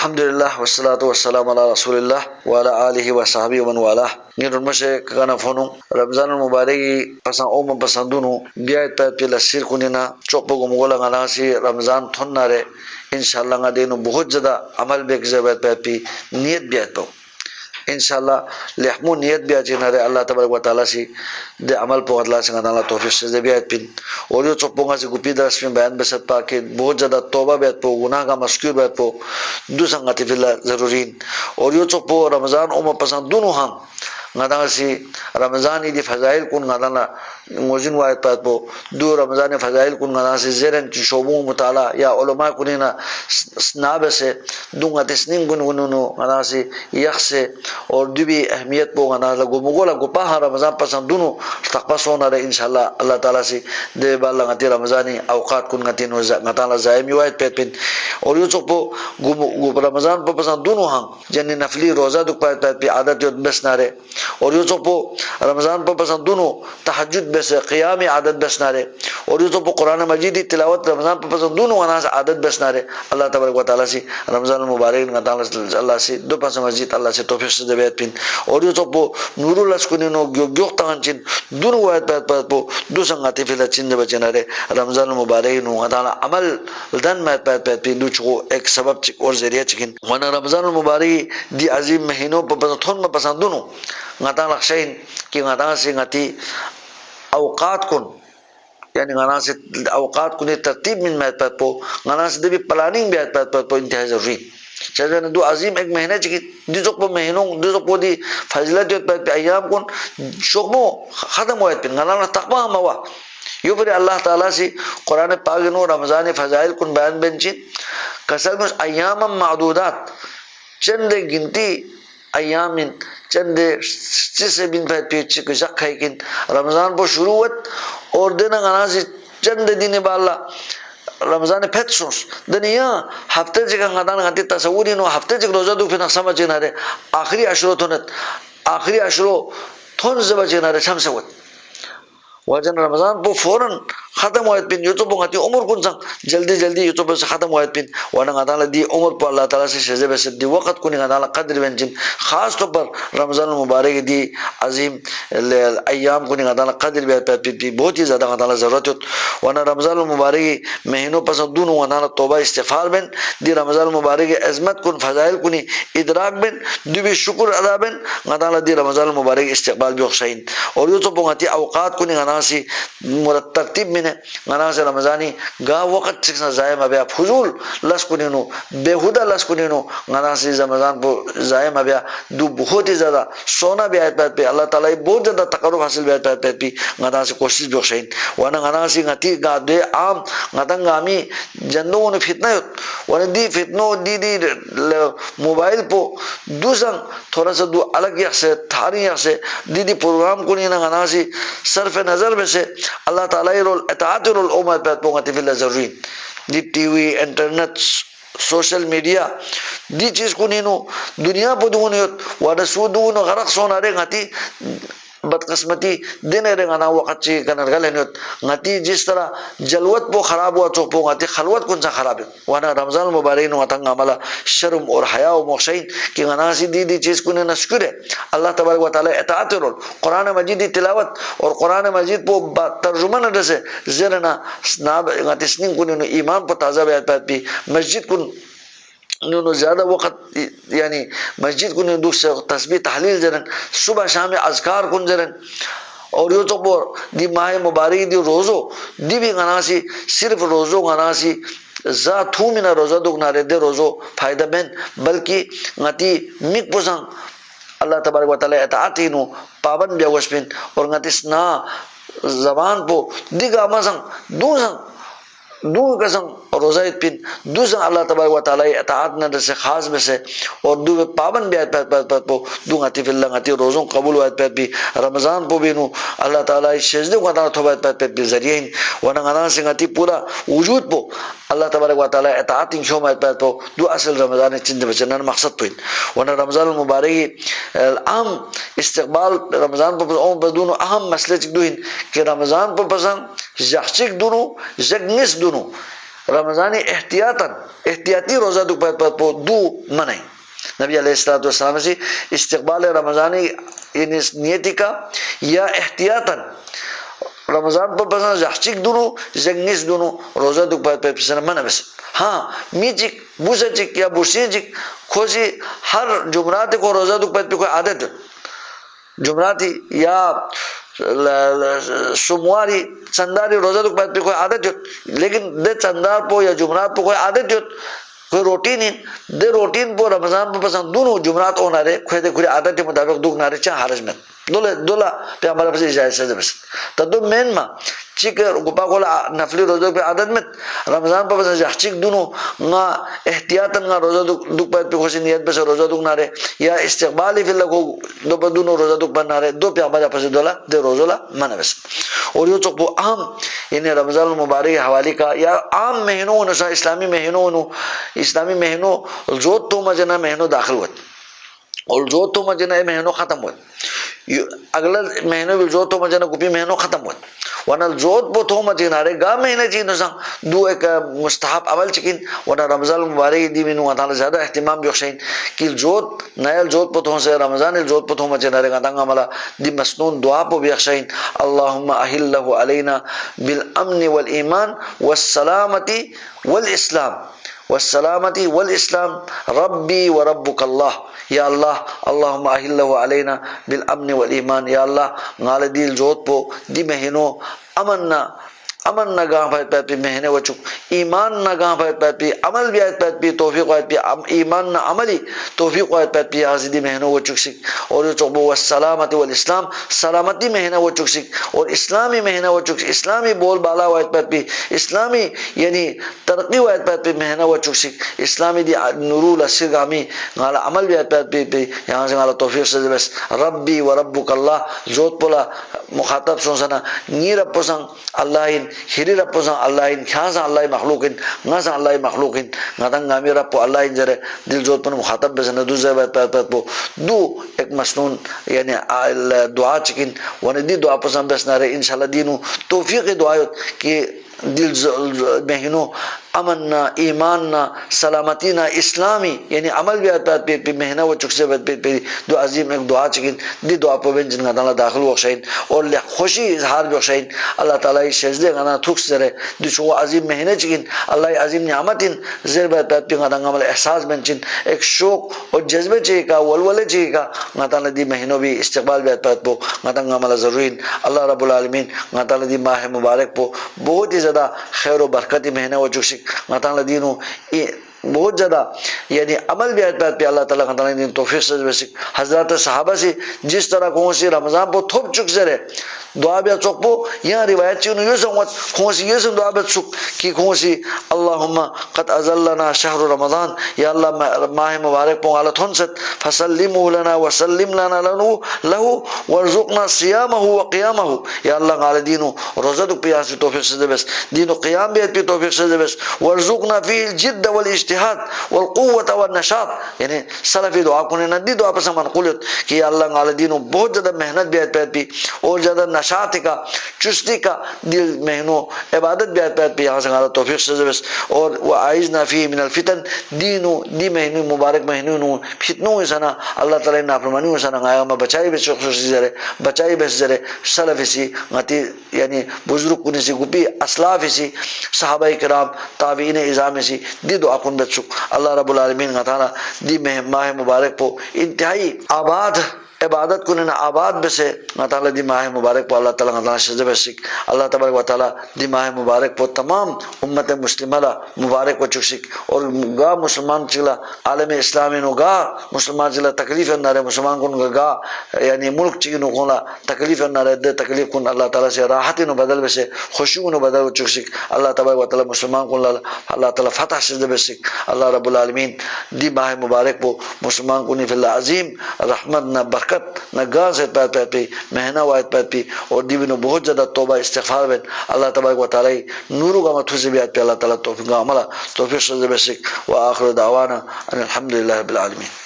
Alhamdulillah wassalatu wassalamu ala rasulillah wa ala alihi wa sahbihi wa man wala. Ngirun mashe kana phonu Ramzanul Mubaraki pasan oma pasandunu biya ta pila sir kunina chopo gomola ngana si Ramzan thonnare inshallah ngadenu bahut jada amal bek zabat papi niyat biya to inshallah lehmu niyat biya jinare Allah tabarak wa taala si de amal po Allah sing Allah tawfiq se biya pin audio chopo nga si gupi das mein bayan besat pa ke bahut jada toba biya po guna ka maskur biya po du sangati fil zarurin audio chopo Ramzan oma pasan dunu ham ngada si Ramzan idi fazail kun ngada na ngojin wa pat po du Ramzan fazail kun ngada si zeren ki shobu mutala ya ulama kunina snabe se dunga tesnim gun gununu ngada si yakhse اور بھی اہمیت پو گنا لگو مگولا گو پاہا رمضان پسند دونوں تقبس ہونا رہے انشاءاللہ اللہ تعالیٰ سے دے بالا غتی رمضانی اوقات کن غتی غتانا زائمی وائد پیت پین اور یو چوک پو گو رمضان پو پسند دونوں ہاں جنی نفلی روزہ دک پایت پیت پی عادت یود بس نہ رہے اور یو چوک پو رمضان پو پسند دونوں تحجد بس قیام عادت بس نہ رہے اور یو چوک پو قرآن مجید تلاوت رمضان پو پسند دونوں غنا سے عادت بس نہ رہے اللہ تبارک و تعالیٰ سے رمضان المبارک غتانا اللہ سے دو پاس مسجد اللہ سے توفیق سے بیت پین اور یو چوک پو نور اللہ سکنینو گیوگ تاغن چین دونو وائد پیت پیت پو دو سنگاتی فیلہ چین دے بچے نرے رمضان المبارک نو غتانا عمل دن میت پیت پیت پین دو چکو ایک سبب چک اور ذریعہ چکن وانا رمضان المبارک دی عظیم مہینوں پا پسند تھون میں پسند دونو غتانا خشین کی غتانا سے غتی اوقات کن یعنی غنا سے اوقات کن ترتیب من میت پیت پو غنا سے دبی پلاننگ بیت پیت پیت پو انتہائی ضروری چاہتے ہیں دو عظیم ایک مہینہ چکی دی چوک پو مہینوں دی چوک پو دی فضلت یوت پہ ایام کن شوکمو ختم ہوئیت پین غنا تقبہ ہم ہوا یو پر اللہ تعالیٰ سے قرآن پاگنو رمضان فضائل کن بیان بنچین کسر میں ایام معدودات چند گنتی ایام چند سے بن پہ پیچ زک ہے کن رمضان پو شروعت اور دن غنا سے چند دن بالا رمضان پھت سوس دنیا ہفتے جگہ غدان غتی تصوری نو ہفتے جگہ روزہ دو پھر سمجھ نہ رہے آخری عشرو تھونت آخری عشرو تھون زبچ نہ رہے شمسوت وجن رمضان پو فوراً ختم ہوئیت پین یو تو پو غتی عمر کن سنگ جلدی جلدی یو تو پو ختم ہوئیت پین وانا غدانا دی عمر پو اللہ تعالیٰ سے شزے بیسد دی وقت کنی غدانا قدر بینچن خاص طور پر رمضان المبارک دی عظیم ایام کنی غدانا قدر بینچن بہت ہی زیادہ غدانا ضرورت ہوت وانا رمضان المبارک مہینوں پسند دونوں غدانا توبہ استغفار بین دی رمضان المبارک عظمت کن فضائل کنی ادراک بین دی بھی شکر ادا بین غدانا دی رمضان المبارک استقبال بھی خشین اور یو تو پو غتی اوقات کنی غدانا سی مرتب میں غنا سے رمضانی گا وقت سکسنا ضائع مبیا فضول لس کنینو بےہودہ لس کنینو غنا سے رمضان پو ضائع مبیا دو بہت ہی زیادہ سونا بھی آیت پیت پہ اللہ تعالیٰ بہت زیادہ تقرب حاصل بھی آیت پیت پہ غنا سے کوشش بھی خشین وانا غنا سے غتی گا دے عام غتنگ آمی جندوں نے فتنہ ہوت وانا دی فتنوں دی موبائل پو دو سنگ تھوڑا سا دو الگ یک سے تھاری یک سے دی پروگرام کنینا غنا سے صرف نظر میں سے اللہ تعالیٰ رول اطاعت رول اومد پیت پونگتی فی اللہ ضروری دی TV internet social media دی چیز کو نینو دنیا پو دونی ہوت وانا سو دونو غرق سونا رے غتی بدقسمتی دن رے غنا وقت چی کنرگل ہنیوت غتی جس طرح جلوت پو خراب ہوا چوک پو غتی خلوت کن سا خراب ہے وانا رمضان المبارک غتنگ عملہ شرم اور حیاء و مخشین کی غنا سی دی چیز کو نینا شکر ہے اللہ تبارک و تعالی اطاعت رول قرآن مجید تلاوت اور قرآن مجید پو ترجمہ نہ رسے زیرنا غتی سنین کو نینا ایمان پو تازہ بیت پیت پی مسجد کن نونو زیادہ وقت یعنی مسجد کو نیندو سے تسبیح تحلیل زرن صبح شام اذکار کن زرن اور یو تو پور دی ماہ مبارک دی روزو دی بھی غناسی صرف روزو غناسی ذاتو منا روزہ دو گنارے دے روزو فائدہ بین بلکہ غتی مک پسنگ اللہ تبارک و تعالی اطاعتی نو پابند بیاوش بین اور غتی سنا زبان پو دی گاما سنگ دو سنگ دو قسم روزہ پین دو سنگ اللہ تبارک و تعالی اطاعت نہ سے خاص میں سے اور دو پابند بھی آیت پیت پو دو غتی فی اللہ غتی روزوں قبول آیت پیت بھی رمضان پو بھی نو اللہ تعالی شجدے کو غتانا توبہ آیت پیت بھی ذریعہ ہی وانا غنا سے غتی پورا وجود پو اللہ تبارک و تعالی اطاعت انشوم آیت پیت پو دو اصل رمضان چند بچنان مقصد پوین وانا رمضان المبارک اہم استقبال رمضان پو اون بدونو اہم مسئلہ چک دوین کہ رمضان پو پسند جخچک دونو جگنس دونو رمضان احتیاطی روزہ دو پات پات پو دو منع نبی علیہ الصلوۃ والسلام سے استقبال رمضانی نیتی کا یا احتیاطاً رمضان پر بسنا زحچک دونو زنگیس دونو روزہ دو پات پات پسنا منع بس ہاں میچک بوسچک یا بوسیچک کھوسی ہر جمعرات کو روزہ دو پات پہ کوئی عادت جمعراتی یا سومواری چنداری روزہ دو پات پہ کوئی عادت لیکن دے چندار پو یا جمعرات پہ کوئی عادت کوئی روٹین دے روٹین پو رمضان پہ پسند دونوں جمعرات ہونا رہے کوئی دے کوئی عادت کے مطابق دوگ نہ رہے چاہ حرج میں دولا پہ ہمارا پس اجازت سے بس تدو مین ما چک گپا کولا نفلی روزہ پہ عادت میں رمضان پہ پسند جہچک دونوں نا احتیاطاً نا روزہ دو پہ خوشی نیت پہ سے روزہ دوگ نہ رہے یا استقبالی فی اللہ کو دو پہ دونوں روزہ دوگ پہ نہ رہے دو پہ ہمارا پس دولا دے روزولا منع بس اور یہ چکو اہم یعنی رمضان المبارک حوالی کا یا عام مہینوں نسا اسلامی مہینوں زود تو مجنہ مہینوں داخل ہوئے اور جو تو مجنہ مہینوں ختم ہوئے اگلا مہینوں بھی جو تو مجنہ گپی مہینوں ختم ہوئے ورنہ زود پو تو مجنہ رہے گا مہینہ چیز نسا دو ایک مستحب عمل چکین ورنہ رمضان المبارک دی منو اتانا زیادہ احتمام بیوشین کہ زود نیل زود پو تو سے رمضان زود پو تو مجنہ رہے گا تانگا ملا دی مسنون دعا پو بیوشین اللہم احلہ علینا بالامن والایمان والسلامتی والاسلام ربی وربک اللہ یا اللہ اللہم احلہ علینا بالامن والایمان یا اللہ غال دیل زود پو دی مہینوں امن نہ گاہ پہ پی مہینے وچک ایمان نہ گاہ پہ پی عمل بھی آیت پہ پی توفیق آیت پی ایمان نہ عملی توفیق آیت پہ پی آزدی مہینوں وچک سک اور یہ چکبو والسلامتی والاسلام سلامتی مہینہ وچک سک اور اسلامی مہینہ وچک سک اسلامی بول بالا آیت پہ پی اسلامی یعنی ترقی آیت پہ پی مہینہ وچک سک اسلامی دی نورول اسرگامی غالا عمل بھی آیت پہ پی یہاں سے غالا توفیق سے بس ربی وربک اللہ زود پولا مخاطب سنسنا نی رب پسنگ اللہ ہری رب پسنگ اللہ کھانسا اللہ مخلوقین غاسا اللہ مخلوقین غاتنگ غامی رب پو اللہ جرے دل زود پن مخاطب بسنا دو زیبت پہ پو دو ایک مسنون یعنی دعا چکن ونی دی دعا پسنگ بسنا رہے انشاءاللہ دینو توفیق دعایت کہ دل مہینوں امن نہ ایمان نہ سلامتی نہ اسلامی یعنی عمل بھی آتا ہے پی مہینہ وہ چک سے پی دو عظیم ایک دعا چکن دی دعا پہ بین جن کا تعالیٰ داخل وقشین اور خوشی اظہار بھی وقشین اللہ تعالیٰ شجدے گانا تھوک سے رہے دی چو عظیم مہینے چکن اللہ عظیم نعمتین زیر بیت پی گانا عمل احساس بین چن ایک شوق اور جذبے چاہیے کا ولولے چاہیے کا گانا تعالیٰ دی مہینوں بھی استقبال بیت پہ پو گانا عمل ضرورین اللہ رب العالمین گانا تعالیٰ دی ماہ مبارک پو بہت ہی زیادہ خیر و برکتی مہینہ وہ چک سک اللہ دینو بہت زیادہ یعنی عمل بھی آیت پہ اللہ تعالیٰ کا دین توفیق سے بسک حضرات صحابہ سے جس طرح کون سی رمضان پو تھوپ چک سے رہے دعا بیا چک پو یہاں روایت چینو یہ سمت کون سی یہ سم دعا بیا چک کہ کون سی اللہم قد ازلنا شہر رمضان یا اللہ ماہ مبارک پو غالت ہنست فسلمو لنا وسلم لنا لہو ورزقنا صیامہ وقیامہ یا اللہ غال دینو روزہ دک پی آسی توفیق سے بس دینو قیام بھی پی توفیق سے بس ورزقنا فی الجد والاجتہاد والقوت والنشاط یعنی سلفی دعا کنے ندی دعا پس منقولیت کہ یا اللہ غال دینو بہت زیادہ محنت بھی آیت پی اور زیادہ نشاط کا چستی کا دل مہینوں عبادت بھی آیت پی یہاں سے غال توفیق سے بس اور وعائزنا فی من الفتن دینو دی مہینوں مبارک مہینوں فتنوں سنا اللہ تعالی نافرمانیوں سنا غایا میں بچائی بس خصوصی زرے بچائی بس زرے سلف سی غتی یعنی بزرگ کنی سی گپی اسلاف سی صحابہ کرام تابعین اعظام سی دی دعا کن بچک اللہ رب العالمین غتانا دی ماہ مبارک پو انتہائی آباد عبادت کو نہ آباد بسے اللہ تعالیٰ دی ماہ مبارک پو اللہ تعالیٰ غتانا شجب سک اللہ تبارک و تعالیٰ دی ماہ مبارک پو تمام امت مسلمہ مبارک و چک سک اور گاہ مسلمان چلا عالم اسلامی نو گاہ مسلمان چلا تکلیف نارے مسلمان کن گاہ یعنی ملک چکنو کن تکلیف نارے دے تکلیف کن اللہ تعالیٰ سے راحتی نو بدل بسے خوشی نو بدل چک سک اللہ تبارک و تعالیٰ مسلمان کن اللہ تعالیٰ فتح شجب سک اللہ رب العالمین دی ماہ مبارک پو مسلمان کنی فی اللہ عظیم رحمت نہ برکت نہ گاہ سے پیت پی مہینہ وائد پیت پی اور دیوینو بہت زیادہ توبہ استغفار بین اللہ تبارک و تعالی نورو کا متھو سے بھی آیت پی اللہ تعالی توفیق عملہ توفیق سے بسک و آخر دعوانا ان الحمدللہ رب العالمین.